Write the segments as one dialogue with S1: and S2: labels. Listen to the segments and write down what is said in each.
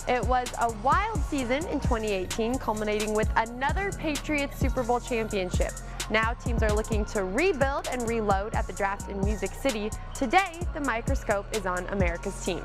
S1: It was a wild season in 2018, culminating with another Patriots Super Bowl championship. Now teams are looking to rebuild and reload at the draft in Music City. Today, the microscope is on America's team.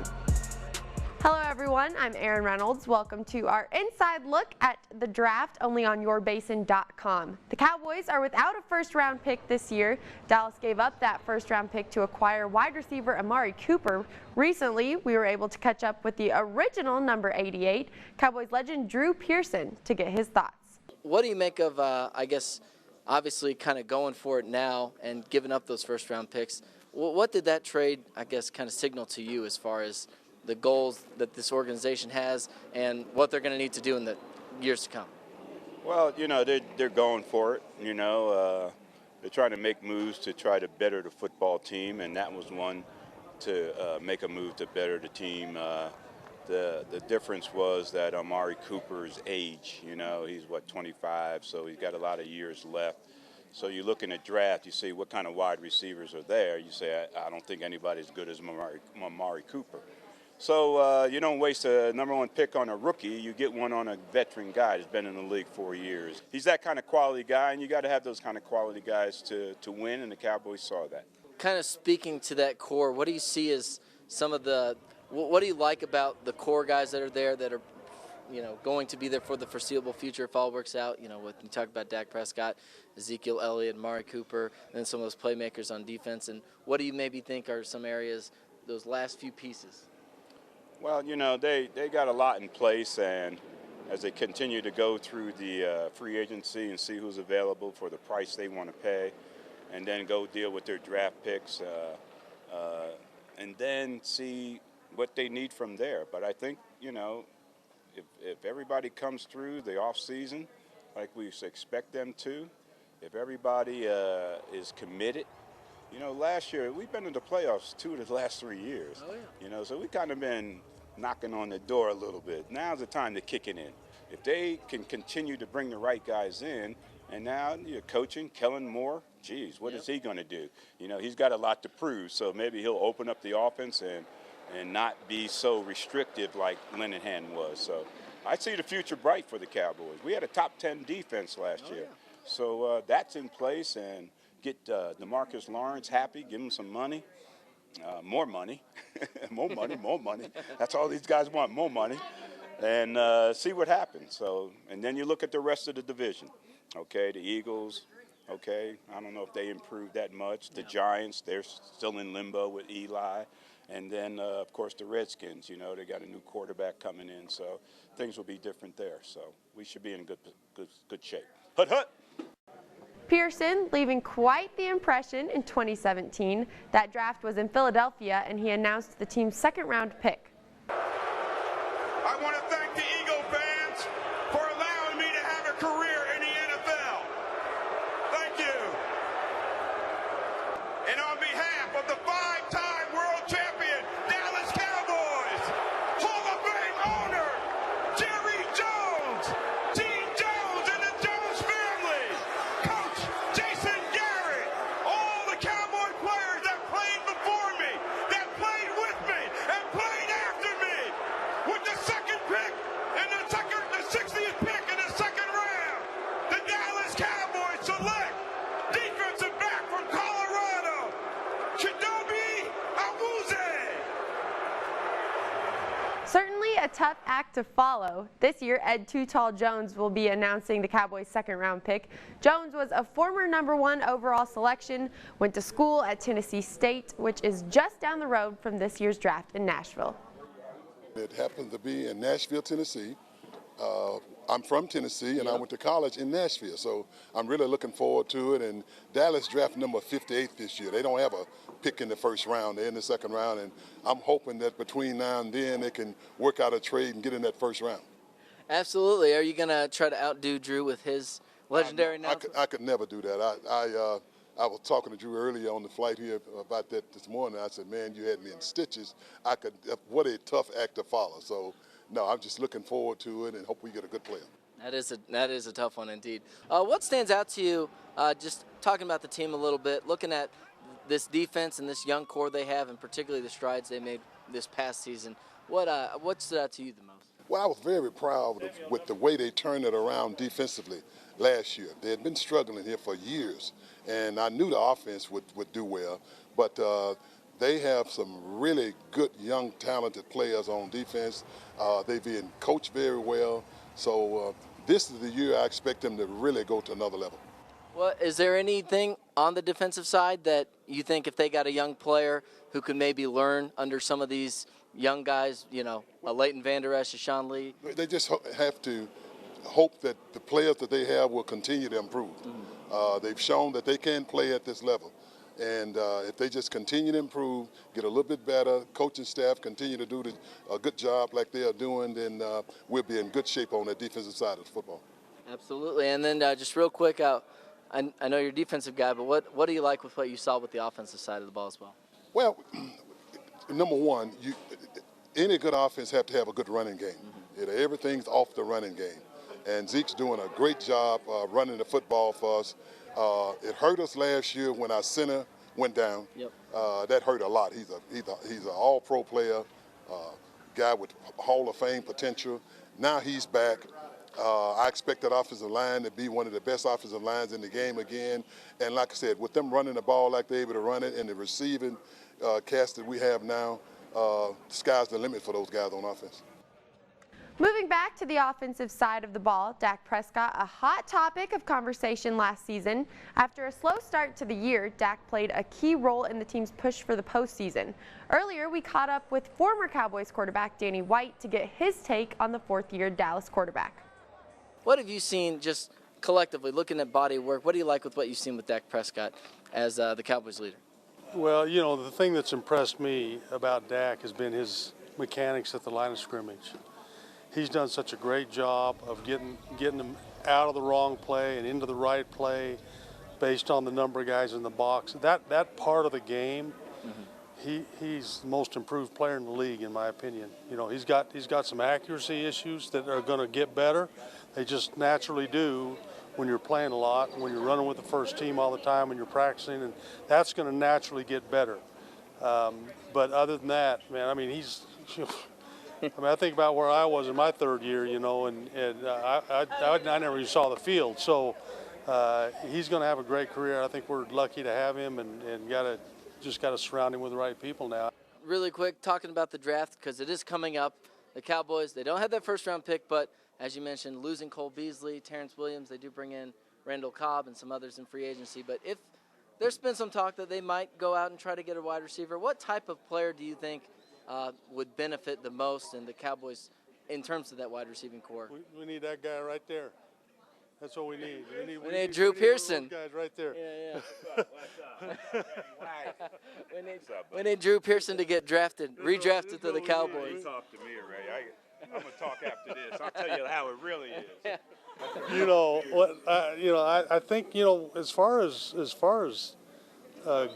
S1: Hello everyone, I'm Erin Reynolds. Welcome to our inside look at the draft only on yourbasin.com. The Cowboys are without a first-round pick this year. Dallas gave up that first-round pick to acquire wide receiver Amari Cooper. Recently, we were able to catch up with the original number 88, Cowboys legend Drew Pearson, to get his thoughts.
S2: What do you make of, I guess, obviously kind of going for it now and giving up those first-round picks? What did that trade, I guess, kind of signal to you as far as the goals that this organization has and what they're going to need to do in the years to come?
S3: Well, you know, they're going for it. You know, they're trying to make moves to try to better the football team, and that was one to make a move to better the team. The difference was that Amari Cooper's age, you know, he's, 25, so he's got a lot of years left. So you look in the draft, you see what kind of wide receivers are there. You say, I don't think anybody's as good as Amari Cooper. So you don't waste a number one pick on a rookie. You get one on a veteran guy that's been in the league 4 years. He's that kind of quality guy, and you got to have those kind of quality guys to win, and the Cowboys saw that.
S2: Kind of speaking to that core, what do you see as some of the what do you like about the core guys that are there that are, you know, going to be there for the foreseeable future if all works out? You know, when you talk about Dak Prescott, Ezekiel Elliott, Amari Cooper, and then some of those playmakers on defense, and what do you maybe think are some areas, those last few pieces?
S3: Well, you know, they got a lot in place, and as they continue to go through the free agency and see who's available for the price they want to pay, and then go deal with their draft picks, and then see what they need from there. But I think, you know, if everybody comes through the offseason like we expect them to, if everybody is committed. You know, last year, we've been in the playoffs 2 of the last 3 years. Oh, yeah. You know, so we've kind of been knocking on the door a little bit. Now's the time to kick it in. If they can continue to bring the right guys in, and now you're coaching Kellen Moore, geez, what is he going to do? You know, he's got a lot to prove, so maybe he'll open up the offense and not be so restrictive like Linehan was. So I see the future bright for the Cowboys. We had a top 10 defense last year. Yeah. So that's in place, and get DeMarcus Lawrence happy, give him some money, more money, more money. That's all these guys want, more money, and see what happens. So, and then you look at the rest of the division. Okay, the Eagles, okay, I don't know if they improved that much. The Giants, they're still in limbo with Eli. And then, of course, the Redskins, you know, they got a new quarterback coming in, so things will be different there. So we should be in good shape. Hut, hut.
S1: Pearson leaving quite the impression in 2017. That draft was in Philadelphia, and he announced the team's second-round pick.
S4: I want to thank the Eagle fans for allowing me to have a career in the NFL. Thank you. And on behalf of the 5-time world champion Dallas Cowboys, Hall of Fame owner Jerry Jones, Gene Jones and the Jones family, Coach Jason Garrett, all the Cowboy players that played before me, that played with me, and played after me, with the second pick and the 60th pick in the second round, the Dallas Cowboys select defensive back from Colorado, Chidobe Awuzie.
S1: Certainly a tough act to follow. This year, Ed Too Tall Jones will be announcing the Cowboys' second-round pick. Jones was a former #1 overall selection, went to school at Tennessee State, which is just down the road from this year's draft in Nashville.
S5: It happened to be in Nashville, Tennessee. I'm from Tennessee, and I went to college in Nashville, so I'm really looking forward to it. And Dallas draft number 58 this year. They don't have a pick in the first round. They're in the second round, and I'm hoping that between now and then they can work out a trade and get in that first round.
S2: Absolutely. Are you going to try to outdo Drew with his legendary announcement?
S5: I could never do that. I was talking to Drew earlier on the flight here about that this morning. I said, man, you had me in stitches. What a tough act to follow. So, no, I'm just looking forward to it and hope we get a good player.
S2: That is a tough one indeed. What stands out to you, just talking about the team a little bit, looking at this defense and this young core they have, and particularly the strides they made this past season? What stood out to you the most?
S5: Well, I was very proud with the way they turned it around defensively last year. They had been struggling here for years, and I knew the offense would do well, but they have some really good, young, talented players on defense. They've been coached very well, so this is the year I expect them to really go to another level.
S2: Well, is there anything on the defensive side that you think if they got a young player who could maybe learn under some of these young guys, you know, a Leighton Vander Esch, a Sean Lee?
S5: They just have to hope that the players that they have will continue to improve. They've shown that they can play at this level. And if they just continue to improve, get a little bit better, coaching staff continue to do a good job like they are doing, then we'll be in good shape on the defensive side of the football.
S2: Absolutely. And then just real quick, I know you're a defensive guy, but what do you like with what you saw with the offensive side of the ball as well?
S5: Well, number one, any good offense have to have a good running game. Everything's off the running game. And Zeke's doing a great job running the football for us. It hurt us last year when our center went down.
S2: Yep.
S5: That hurt a lot. He's an all-pro player, guy with Hall of Fame potential. Now he's back. I expect that offensive line to be one of the best offensive lines in the game again. And like I said, with them running the ball like they're able to run it and the receiving cast that we have now, the sky's the limit for those guys on offense.
S1: Moving back to the offensive side of the ball, Dak Prescott, a hot topic of conversation last season. After a slow start to the year, Dak played a key role in the team's push for the postseason. Earlier, we caught up with former Cowboys quarterback Danny White to get his take on the fourth-year Dallas quarterback.
S2: What have you seen just collectively, looking at body work, what do you like with what you've seen with Dak Prescott as the Cowboys leader?
S6: Well, you know, the thing that's impressed me about Dak has been his mechanics at the line of scrimmage. He's done such a great job of getting them out of the wrong play and into the right play based on the number of guys in the box. That part of the game, he's the most improved player in the league, in my opinion. You know, he's got some accuracy issues that are going to get better. They just naturally do when you're playing a lot, when you're running with the first team all the time, when you're practicing, and that's going to naturally get better. But other than that, man, I mean, I think about where I was in my third year, you know, and I never even saw the field. So he's going to have a great career. I think we're lucky to have him, and just got to surround him with the right people now.
S2: Really quick, talking about the draft, because it is coming up. The Cowboys, they don't have that first-round pick, but as you mentioned, losing Cole Beasley, Terrence Williams, they do bring in Randall Cobb and some others in free agency. But if there's been some talk that they might go out and try to get a wide receiver, what type of player do you think would benefit the most in the Cowboys in terms of that wide receiving core?
S6: We need that guy right there. That's what we need.
S2: We need Drew Pearson.
S6: Guys right there.
S2: Yeah. we need Drew Pearson to get redrafted to the Cowboys.
S3: Talk to me, Ray. I'm gonna talk after this. I'll tell you how it really is.
S6: You know what? I think, you know, as far as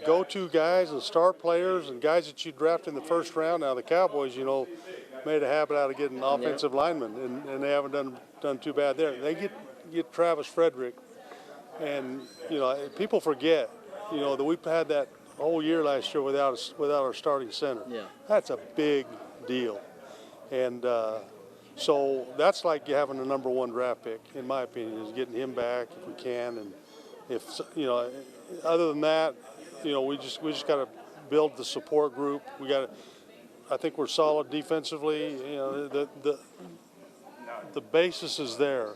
S6: go-to guys and star players and guys that you draft in the first round. Now the Cowboys, you know, made a habit out of getting offensive linemen, and they haven't done too bad there. They get Travis Frederick, and you know, people forget, you know, that we've had that whole year last year without our starting center.
S2: Yeah.
S6: That's a big deal, and so that's like having a number one draft pick, in my opinion, is getting him back if we can, and if you know, other than that, you know, we just got to build the support group. I think we're solid defensively. You know, the basis is there.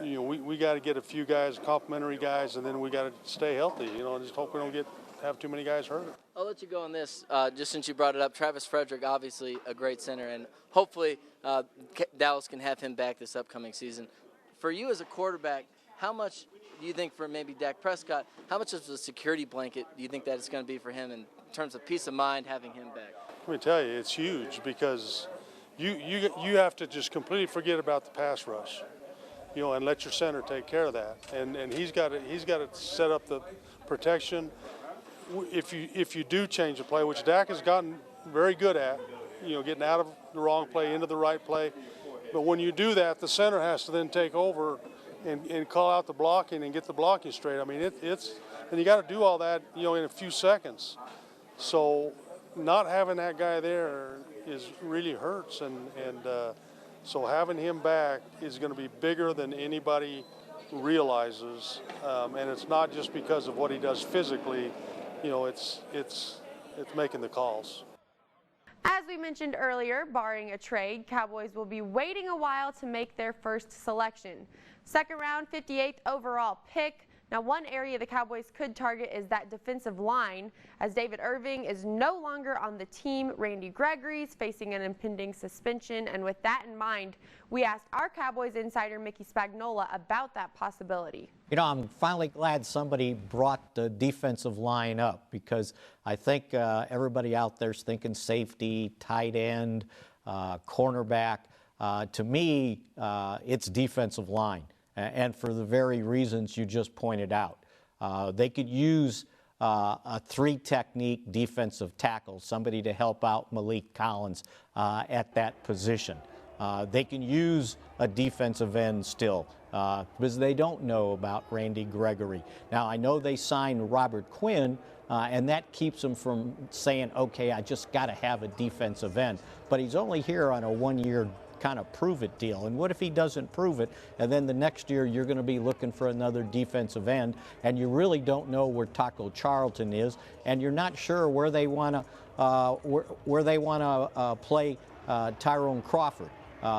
S6: You know, we got to get a few guys, complimentary guys, and then we got to stay healthy. You know, and just hope we don't have too many guys hurt.
S2: I'll let you go on this, just since you brought it up. Travis Frederick, obviously a great center, and hopefully Dallas can have him back this upcoming season. For you as a quarterback, how much do you think for maybe Dak Prescott, how much of a security blanket do you think that it's going to be for him in terms of peace of mind having him back?
S6: Let me tell you, it's huge because you have to just completely forget about the pass rush, you know, and let your center take care of that. And he's got to set up the protection. If you do change the play, which Dak has gotten very good at, you know, getting out of the wrong play into the right play. But when you do that, the center has to then take over and call out the blocking and get the blocking straight. I mean, and you got to do all that, you know, in a few seconds. So not having that guy there really hurts, and so having him back is going to be bigger than anybody realizes, and it's not just because of what he does physically. You know, it's making the calls.
S1: As we mentioned earlier, barring a trade, Cowboys will be waiting a while to make their first selection. Second round, 58th overall pick. Now, one area the Cowboys could target is that defensive line, as David Irving is no longer on the team. Randy Gregory's facing an impending suspension, and with that in mind, we asked our Cowboys insider Mickey Spagnola about that possibility.
S7: You know, I'm finally glad somebody brought the defensive line up, because I think everybody out there's thinking safety, tight end, cornerback. To me, it's defensive line. And for the very reasons you just pointed out. They could use a three-technique defensive tackle, somebody to help out Malik Collins at that position. They can use a defensive end still because they don't know about Randy Gregory. Now, I know they signed Robert Quinn, and that keeps them from saying, okay, I just got to have a defensive end. But he's only here on a one-year kind of prove-it deal. And what if he doesn't prove it, and then the next year you're going to be looking for another defensive end, and you really don't know where Taco Charlton is, and you're not sure where they want to play Tyrone Crawford.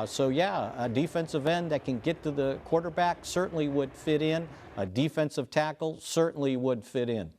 S7: So yeah, a defensive end that can get to the quarterback certainly would fit in. A defensive tackle certainly would fit in.